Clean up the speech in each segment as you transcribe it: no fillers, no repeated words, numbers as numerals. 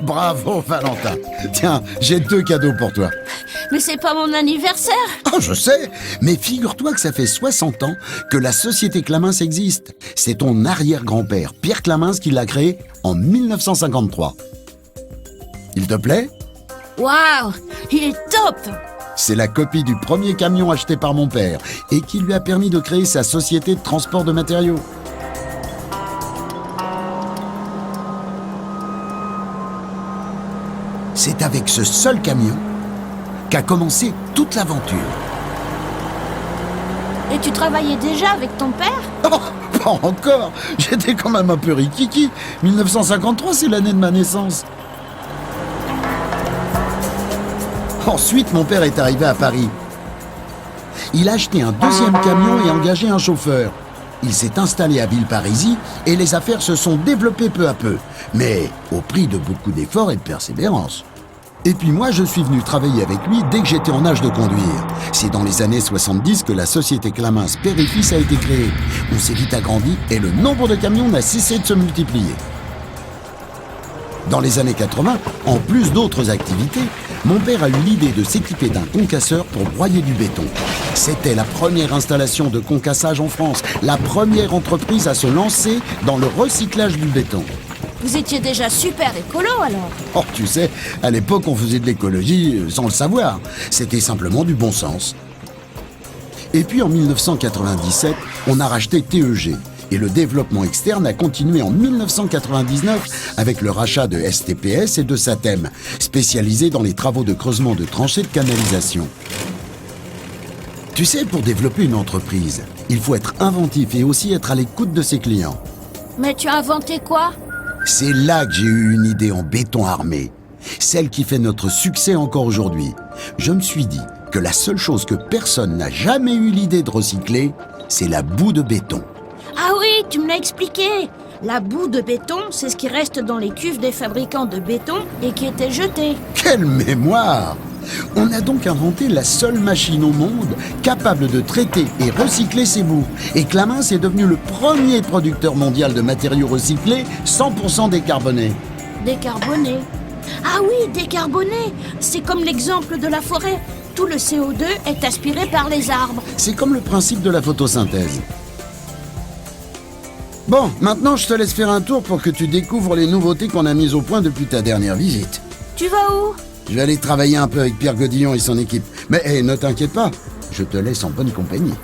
Bravo, Valentin. Tiens, j'ai 2 cadeaux pour toi. Mais c'est pas mon anniversaire. Oh, je sais, mais figure-toi que ça fait 60 ans que la société Clamins existe. C'est ton arrière-grand-père, Pierre Clamins, qui l'a créée en 1953. Il te plaît? Waouh, il est top. C'est la copie du premier camion acheté par mon père et qui lui a permis de créer sa société de transport de matériaux. C'est avec ce seul camion qu'a commencé toute l'aventure. Et tu travaillais déjà avec ton père? Oh, pas encore. J'étais quand même un peu rikiki. 1953, c'est l'année de ma naissance. Ensuite, mon père est arrivé à Paris. Il a acheté un 2e camion et engagé un chauffeur. Il s'est installé à Villeparisis et les affaires se sont développées peu à peu, mais au prix de beaucoup d'efforts et de persévérance. Et puis moi, je suis venu travailler avec lui dès que j'étais en âge de conduire. C'est dans les années 70 que la société Clamins Père et Fils a été créée. On s'est vite agrandi et le nombre de camions n'a cessé de se multiplier. Dans les années 80, en plus d'autres activités, mon père a eu l'idée de s'équiper d'un concasseur pour broyer du béton. C'était la première installation de concassage en France, la première entreprise à se lancer dans le recyclage du béton. Vous étiez déjà super écolo alors. Oh, tu sais, à l'époque, on faisait de l'écologie sans le savoir. C'était simplement du bon sens. Et puis en 1997, on a racheté TEG. Et le développement externe a continué en 1999 avec le rachat de STPS et de Satem, spécialisés dans les travaux de creusement de tranchées de canalisation. Tu sais, pour développer une entreprise, il faut être inventif et aussi être à l'écoute de ses clients. Mais tu as inventé quoi? C'est là que j'ai eu une idée en béton armé, celle qui fait notre succès encore aujourd'hui. Je me suis dit que la seule chose que personne n'a jamais eu l'idée de recycler, c'est la boue de béton. Ah oui, tu me l'as expliqué. La boue de béton, c'est ce qui reste dans les cuves des fabricants de béton et qui était jeté. Quelle mémoire! On a donc inventé la seule machine au monde capable de traiter et recycler ces boues. Et Clamins est devenu le premier producteur mondial de matériaux recyclés 100% décarbonés. Décarboné. Ah oui, décarboné. C'est comme l'exemple de la forêt. Tout le CO2 est aspiré par les arbres. C'est comme le principe de la photosynthèse. Bon, maintenant je te laisse faire un tour pour que tu découvres les nouveautés qu'on a mises au point depuis ta dernière visite. Tu vas où? Je vais aller travailler un peu avec Pierre Godillon et son équipe. Mais ne t'inquiète pas, je te laisse en bonne compagnie.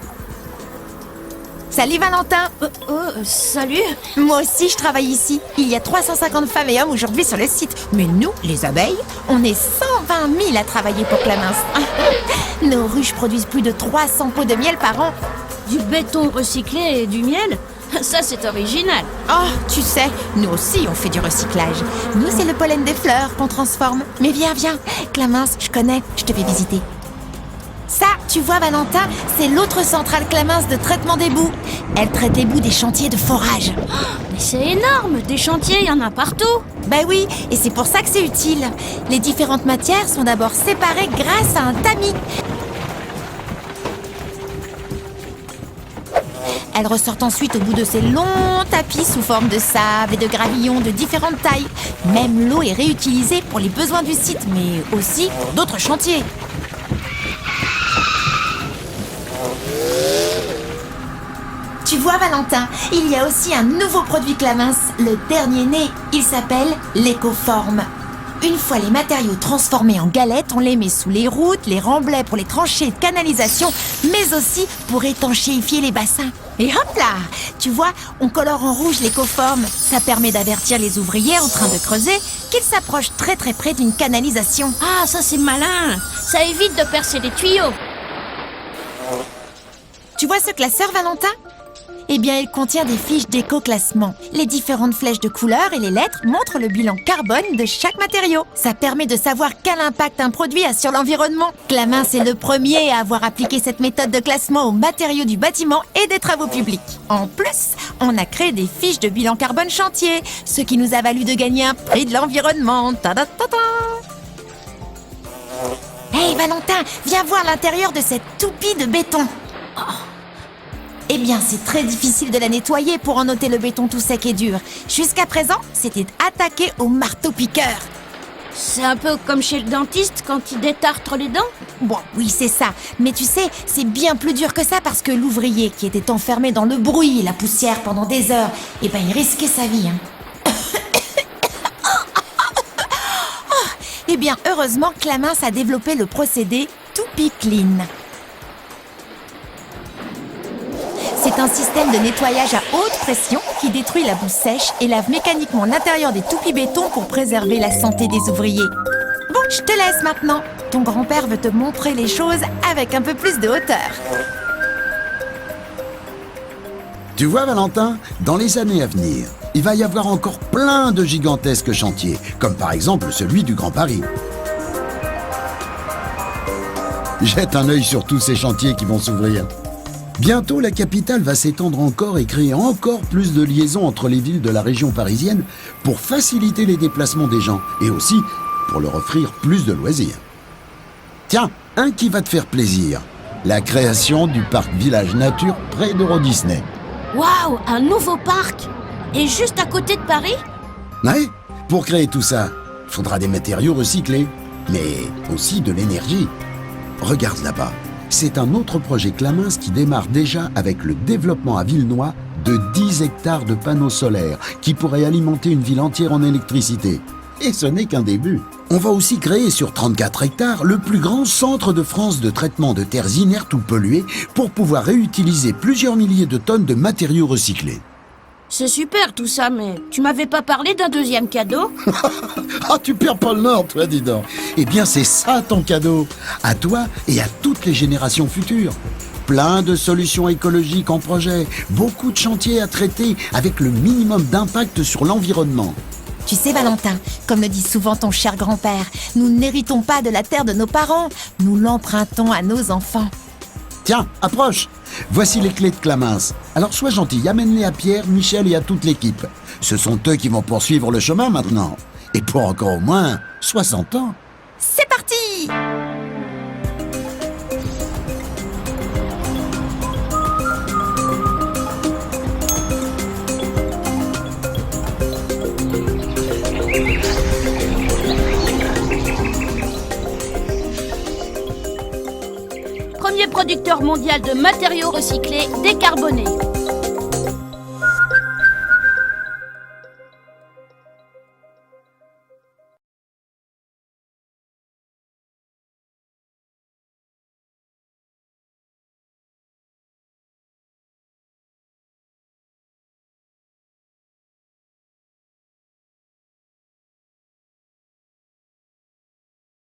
Salut Valentin. Salut. Moi aussi je travaille ici. Il y a 350 femmes et hommes aujourd'hui sur le site. Mais nous, les abeilles, on est 120 000 à travailler pour Clamins. Nos ruches produisent plus de 300 pots de miel par an. Du béton recyclé et du miel? Ça, c'est original. Oh, tu sais, nous aussi on fait du recyclage. Nous, c'est le pollen des fleurs qu'on transforme. Mais viens, Clamins, je connais, je te fais visiter. Ça, tu vois Valentin, c'est l'autre centrale Clamins de traitement des boues. Elle traite les boues des chantiers de forage. Mais c'est énorme, des chantiers, il y en a partout. Ben oui, et c'est pour ça que c'est utile. Les différentes matières sont d'abord séparées grâce à un tamis. Elles ressortent ensuite au bout de ces longs tapis sous forme de sable et de gravillons de différentes tailles. Même l'eau est réutilisée pour les besoins du site, mais aussi pour d'autres chantiers. Tu vois Valentin, il y a aussi un nouveau produit Clamins, le dernier né. Il s'appelle l'écoforme. Une fois les matériaux transformés en galettes, on les met sous les routes, les remblais pour les tranchées de canalisation, mais aussi pour étanchéifier les bassins. Et hop là! Tu vois, on colore en rouge l'écoforme. Ça permet d'avertir les ouvriers en train de creuser qu'ils s'approchent très près d'une canalisation. Ah, ça c'est malin. Ça évite de percer les tuyaux. Tu vois ce classeur, Valentin? Eh bien, il contient des fiches d'éco-classement. Les différentes flèches de couleurs et les lettres montrent le bilan carbone de chaque matériau. Ça permet de savoir quel impact un produit a sur l'environnement. Clamins est le premier à avoir appliqué cette méthode de classement aux matériaux du bâtiment et des travaux publics. En plus, on a créé des fiches de bilan carbone chantier, ce qui nous a valu de gagner un prix de l'environnement. Ta-da-ta-ta. Hey Valentin, viens voir l'intérieur de cette toupie de béton. Eh bien, c'est très difficile de la nettoyer pour en ôter le béton tout sec et dur. Jusqu'à présent, c'était attaqué au marteau-piqueur. C'est un peu comme chez le dentiste quand il détartre les dents. Bon, oui, c'est ça. Mais tu sais, c'est bien plus dur que ça parce que l'ouvrier qui était enfermé dans le bruit et la poussière pendant des heures, eh ben, il risquait sa vie. Eh bien, heureusement, Clamins a développé le procédé Toupie Clean. C'est un système de nettoyage à haute pression qui détruit la boue sèche et lave mécaniquement l'intérieur des toupies béton pour préserver la santé des ouvriers. Bon, je te laisse maintenant. Ton grand-père veut te montrer les choses avec un peu plus de hauteur. Tu vois, Valentin, dans les années à venir, il va y avoir encore plein de gigantesques chantiers, comme par exemple celui du Grand Paris. Jette un œil sur tous ces chantiers qui vont s'ouvrir. Bientôt, la capitale va s'étendre encore et créer encore plus de liaisons entre les villes de la région parisienne pour faciliter les déplacements des gens et aussi pour leur offrir plus de loisirs. Tiens, un qui va te faire plaisir. La création du parc Village Nature près d'Euro Disney. Waouh, un nouveau parc! Et juste à côté de Paris? Ouais, pour créer tout ça, il faudra des matériaux recyclés, mais aussi de l'énergie. Regarde là-bas. C'est un autre projet Clamins qui démarre déjà avec le développement à Villenoy de 10 hectares de panneaux solaires qui pourraient alimenter une ville entière en électricité. Et ce n'est qu'un début. On va aussi créer sur 34 hectares le plus grand centre de France de traitement de terres inertes ou polluées pour pouvoir réutiliser plusieurs milliers de tonnes de matériaux recyclés. C'est super tout ça, mais tu m'avais pas parlé d'un deuxième cadeau? Ah, tu perds pas le nord, toi, dis donc. Eh bien, c'est ça ton cadeau. À toi et à toutes les générations futures. Plein de solutions écologiques en projet, beaucoup de chantiers à traiter avec le minimum d'impact sur l'environnement. Tu sais, Valentin, comme le dit souvent ton cher grand-père, nous n'héritons pas de la terre de nos parents, nous l'empruntons à nos enfants. Tiens, approche. Voici les clés de Clamins. Alors sois gentil, amène-les à Pierre, Michel et à toute l'équipe. Ce sont eux qui vont poursuivre le chemin maintenant. Et pour encore au moins 60 ans. C'est parti! Premier producteur mondial de matériaux recyclés décarbonés.